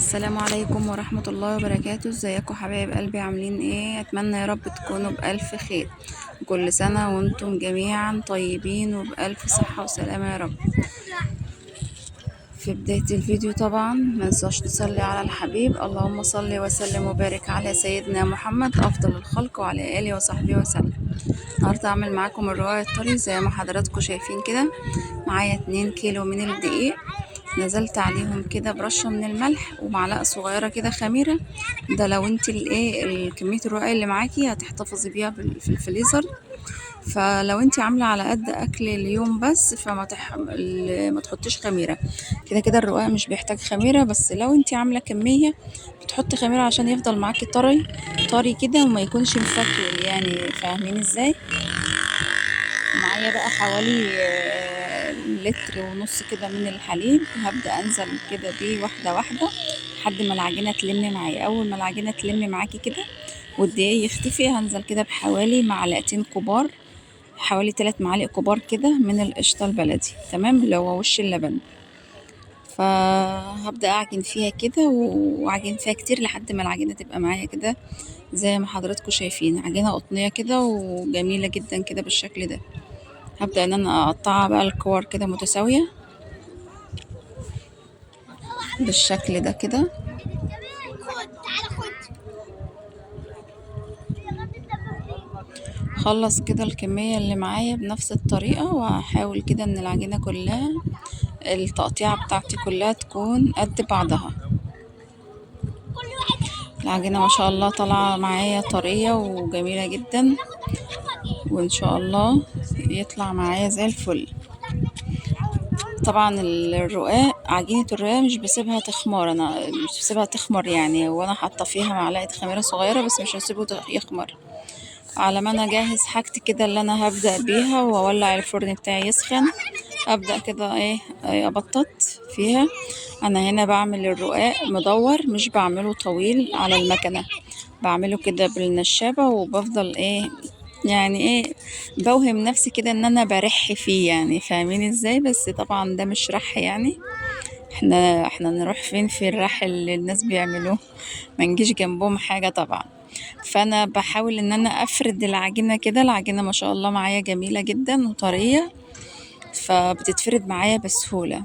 السلام عليكم ورحمة الله وبركاته. ازيكم حبايب قلبي؟ عاملين ايه؟ اتمنى يا رب تكونوا بألف خير. كل سنة وانتم جميعا طيبين وبألف صحة وسلامة يا رب. في بداية الفيديو طبعا مننساش تصلي على الحبيب، اللهم صل وسلم وبارك على سيدنا محمد أفضل الخلق وعلى آله وصحبه وسلم. النهاردة هعمل معاكم الرقاق الطري زي ما حضراتكم شايفين كده. معايا 2 كيلو من الدقيق، نزلت عليهم كده برشة من الملح ومعلقة صغيرة كده خميرة. ده لو انت كمية الرقاق اللي معاكي هتحتفظي بيها في الفريزر. فلو انت عاملة على قد اكل اليوم بس ما تحطيش خميرة. كده كده الرقاق مش بيحتاج خميرة، بس لو انت عاملة كمية بتحطي خميرة عشان يفضل معاكي طري طري كده وما يكونش مفتول، يعني فاهمين ازاي؟ معايا بقى حوالي لتر ونص كده من الحليب. هبدأ انزل كده بيه واحدة واحدة لحد ما العجينة تلم معايا. اول ما العجينة تلم معاكي كده والدقيق يختفي، هنزل كده بحوالي معلقتين كبار، حوالي 3 معالق كبار كده من القشطة البلدي، تمام، اللي هو وش اللبن. فهبدأ اعجن فيها كده واعجن فيها كتير لحد ما العجينة تبقى معايا كده زي ما حضراتكم شايفين، عجينة قطنية كده وجميلة جدا كده بالشكل ده. هبدأ ان انا اقطعها بقى الكور كده متساوية بالشكل ده كده. خلص كده الكمية اللي معايا بنفس الطريقة، وهحاول كده ان العجينة كلها التقطيعة بتاعتي كلها تكون قد بعضها. العجينة ما شاء الله طالعة معايا طرية وجميلة جدا، وان شاء الله يطلع معايا زي الفل. طبعا عجينة الرقاق مش بسيبها تخمر، انا مش بسيبها تخمر يعني، وانا حاطة فيها معلقة خميرة صغيرة بس مش هسيبه يخمر. على ما انا اجهز حاجتي كده اللي انا هبدأ بيها واولع الفرن بتاعي يسخن، ابدأ كده ابطط فيها. انا هنا بعمل الرقاق مدور، مش بعمله طويل على المكنة، بعمله كده بالنشابة، وبفضل يعني بوهم نفسي كده ان انا برح فيه، يعني فاهمين ازاي؟ بس طبعا ده مش رح يعني. احنا نروح فين في الرح اللي الناس بيعملوه؟ ما نجيش جنبهم حاجة طبعا. فانا بحاول ان انا افرد العجينة كده. العجينة ما شاء الله معايا جميلة جدا وطرية، فبتتفرد معايا بسهولة.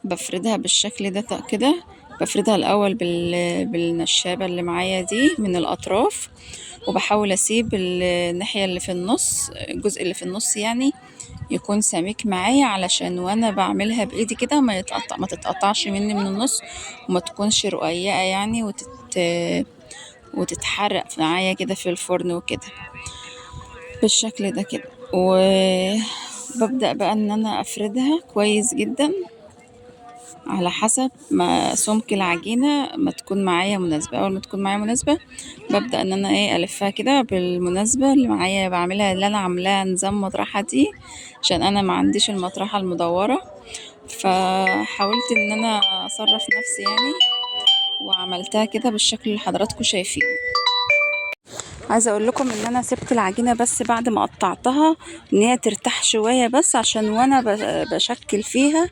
بفردها بالشكل ده كده. بفردها الاول بالنشابة اللي معايا دي من الاطراف، وبحاول اسيب الناحية اللي في النص، الجزء اللي في النص يعني يكون سميك معايا، علشان وانا بعملها بايدي كده ما تتقطعش مني من النص، وما تكونش رقيقة يعني وتتحرق معايا كده في الفرن وكده بالشكل ده كده. وببدأ بقى ان انا افردها كويس جدا على حسب ما سمك العجينة ما تكون معايا مناسبة. اول ما تكون معايا مناسبة ببدأ ان انا الفها كده بالمناسبة اللي معايا، بعملها اللي انا عاملاها نظام مطرحة دي عشان انا ما عنديش المطرحة المدورة. فحاولت ان انا اصرف نفسي يعني، وعملتها كده بالشكل اللي حضراتكم شايفين. عايزه اقول لكم ان انا سبت العجينه بس بعد ما قطعتها ان هي ترتاح شويه، بس عشان وانا بشكل فيها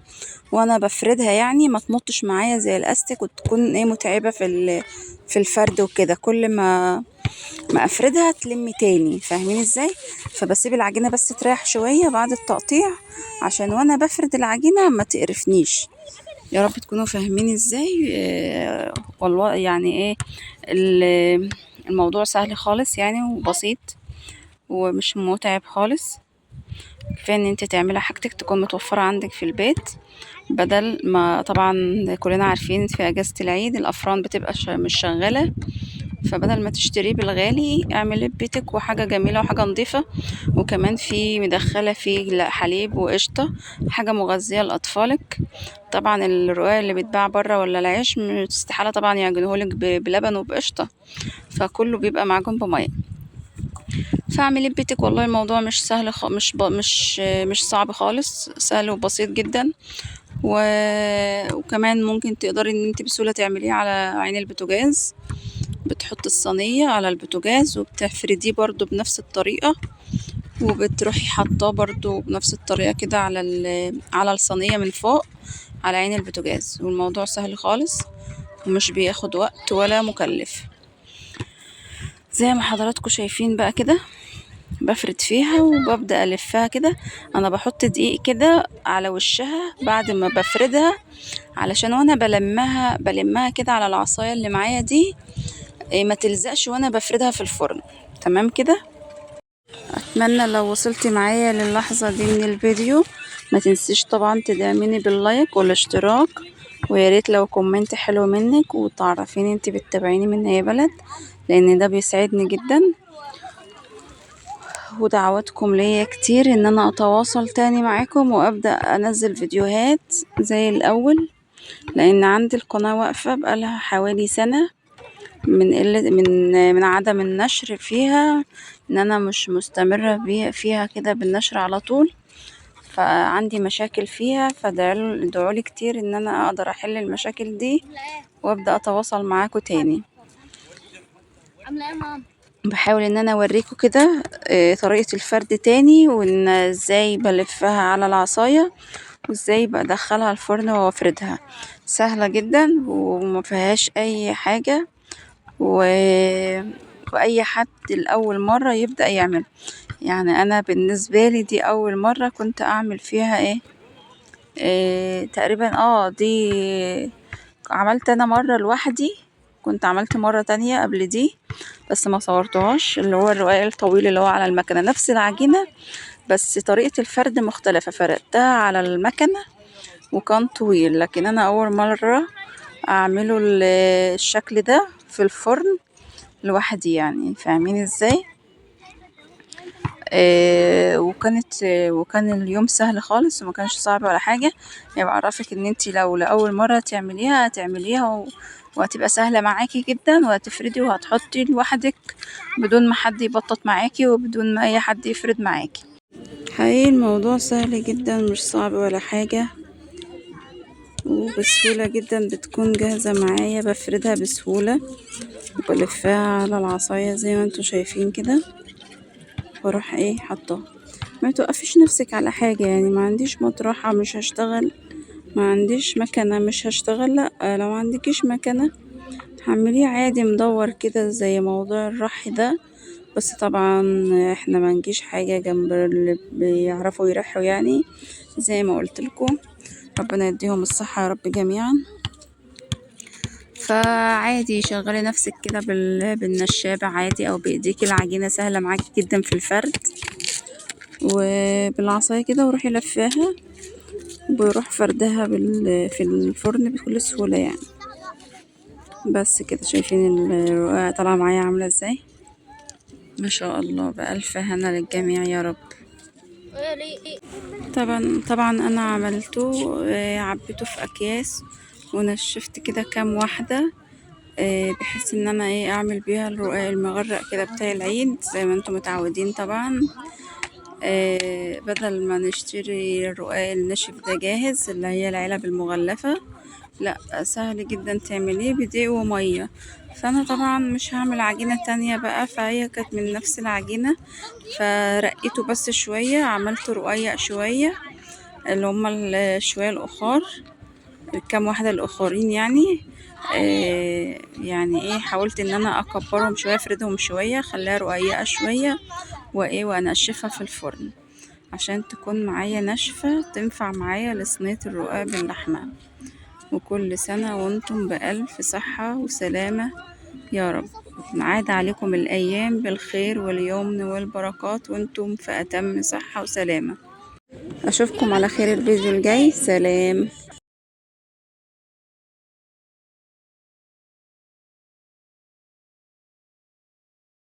وانا بفردها يعني ما تمطش معايا زي الاستيك، وتكون متعبه في الفرد وكده. كل ما افردها تلم تاني، فاهمين ازاي؟ فبسيب العجينه بس تريح شويه بعد التقطيع عشان وانا بفرد العجينه ما تقرفنيش. يا رب تكونوا فاهمين ازاي. والله يعني الموضوع سهل خالص يعني وبسيط ومش متعب خالص. كفاية ان انت تعملي حاجتك تكون متوفرة عندك في البيت، بدل ما طبعا كلنا عارفين في اجازة العيد الافران بتبقى مش شغالة. فبدل ما تشتريه بالغالي اعملي ببيتك، وحاجة جميلة وحاجة نظيفة، وكمان في مدخلة فيه حليب وقشطة، حاجة مغذية لأطفالك. طبعا الرقاق اللي بيتباع بره ولا العيش استحالة طبعا يعجنهولك بلبن وبقشطة، فكله بيبقى معجون بمية. فاعملي ببيتك، والله الموضوع مش سهل مش صعب خالص، سهل وبسيط جدا. وكمان ممكن تقدري ان انت بسهولة تعمليه على عين البوتاجاز. بتحط الصينية على البوتاجاز وبتفرديه برضو بنفس الطريقة، وبتروحي حطاه برضو بنفس الطريقة كده على الصينية من فوق، على عين البوتاجاز، والموضوع سهل خالص ومش بياخد وقت ولا مكلف. زي ما حضراتكم شايفين بقى كده بفرد فيها وببدأ ألفها كده. أنا بحط دقيق كده على وشها بعد ما بفردها، علشان وانا بلمها كده على العصاية اللي معايا دي ما تلزقش وانا بفردها في الفرن. تمام كده. اتمنى لو وصلتي معايا للحظة دي من الفيديو ما تنسيش طبعا تدعميني باللايك والاشتراك، ويا ريت لو كومنت حلو منك وتعرفيني انت بتتابعيني من اي بلد، لان ده بيساعدني جدا. ودعواتكم ليا كتير ان انا اتواصل تاني معاكم وابدأ انزل فيديوهات زي الاول، لان عندي القناة واقفة بقالها حوالي سنة من قلة من عدم النشر فيها، ان انا مش مستمرة فيها كده بالنشر على طول، فعندي مشاكل فيها. فادعولي كتير ان انا اقدر احل المشاكل دي وابدأ اتواصل معاكم تاني. بحاول ان انا اوريكم كده طريقة الفرد تاني، وان ازاي بلفها على العصاية وازاي بدخلها الفرن وافردها. سهلة جدا وما فيهاش اي حاجة، واي حد الاول مرة يبدأ يعمل. يعني انا بالنسبة لي دي اول مرة كنت اعمل فيها تقريبا دي عملت انا مرة لوحدي. كنت عملت مرة تانية قبل دي بس ما صورتهاش، اللي هو الرقاق الطويل اللي هو على المكنة، نفس العجينة بس طريقة الفرد مختلفة، فردتها على المكنة وكان طويل. لكن انا اول مرة اعمله الشكل ده في الفرن لوحدي، يعني فاهمين ازاي. وكان اليوم سهل خالص وما كانش صعب ولا حاجة. يعني بعرفك ان انتي لو لأول مرة هتعمليها وهتبقى سهلة معاكي جدا، وهتفردي وهتحطي لوحدك بدون ما حد يبطط معاكي وبدون ما اي حد يفرد معاكي. حقيقي الموضوع سهل جدا مش صعب ولا حاجة، وبسهولة جدا بتكون جاهزة معايا. بفردها بسهولة وبلفها على العصاية زي ما انتوا شايفين كده، واروح حطاها. ما توقفيش نفسك على حاجة، يعني ما عنديش مطرحة مش هشتغل، ما عنديش مكنة مش هشتغل، لا لو عندكيش مكنة هعمليه عادي مدور كده زي موضوع الرح ده. بس طبعا احنا ما نجيش حاجة جنب اللي بيعرفوا يرحوا، يعني زي ما قلت لكم. ربنا يديهم الصحة يا رب جميعا. فعادي شغلي نفسك كده بالنشابة عادي او بايديكي، العجينة سهلة معاكي جدا في الفرد، وبالعصاية كده وروحي لفاها وبروح فردها في الفرن بكل سهولة يعني. بس كده شايفين الرقاقة طالعة معايا عاملة ازاي، ما شاء الله، بألف هنا للجميع يا رب. طبعا انا عملته عبيته في اكياس ونشفت كده كام واحدة، بحيث ان انا اعمل بيها الرقاق المغرق كده بتاع العيد زي ما انتم متعودين طبعا. بدل ما نشتري الرقاق الناشف ده جاهز اللي هي العلب المغلفة، لا سهل جدا تعمليه بدقيق ومية. فانا طبعا مش هعمل عجينة تانية بقى، فهي كانت من نفس العجينة، فرقيته بس شوية، عملت رقيق شوية اللي هما شوية الاخر، الكام واحدة الاخرين يعني. يعني حاولت ان انا اكبرهم شوية، افردهم شوية، خليها رقيقة شوية وانشفها في الفرن عشان تكون معايا ناشفة تنفع معايا لصينية الرقاق باللحمة. وكل سنة وانتم بألف صحة وسلامة يا رب. عاد عليكم الأيام بالخير واليمن والبركات وانتم في أتم صحة وسلامة. أشوفكم على خير الفيديو الجاي. سلام.